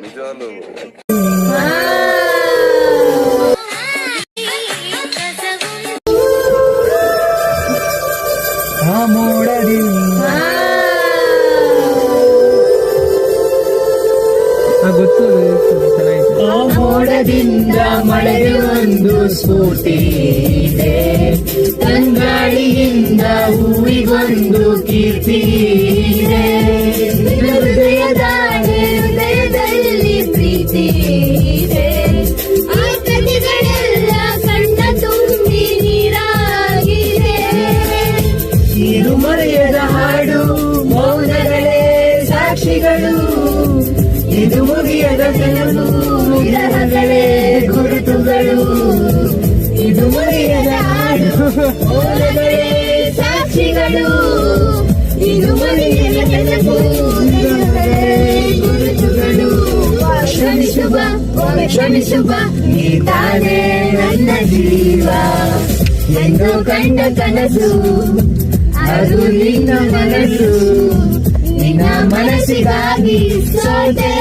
నిజాలు ಮೋಡದಿಂದ ಮಳೆಗೆ ಒಂದು ಸ್ಫೂರ್ತಿ ಇದೆ, ತಂಗಾಳಿಯಿಂದ ಹೂವಿಗೊಂದು ಕೀರ್ತಿ ಇದೆ, ಹೃದಯದಲ್ಲಿ ಪ್ರೀತಿ ಇದೆ, ಆ ಕಥೆಗಳೆಲ್ಲ ಕಣ್ಣ ತುಂಬಿ ನೀರಾಗಿದೆ, ಇದು ಮರೆಯದ ಹಾಡು ಮೌನಗಳೇ ಸಾಕ್ಷಿಗಳು, ಇದು ಮುಗಿಯದ ಕನಸು ವಿರಹಗಳೇ ಗುರುತುಗಳು, ಇದು ಮುಗಿಯದ ಹಾಡು ಮೌನಗಳೇ ಸಾಕ್ಷಿಗಳು, ಇದು ಮುಗಿಯದ ಕನಸು ಗುರುತುಗಳು. ಕ್ಷಮಿಸುವ ನೀ ತಾನೇ ನನ್ನ ಜೀವ ಎಂದು ಕಂಡ ಕನಸು, ಅದು ನಿನ್ನ ಮನಸ್ಸು, ನಿನ್ನ ಮನಸ್ಸಿಗಾಗಿ ಸೋತೆ.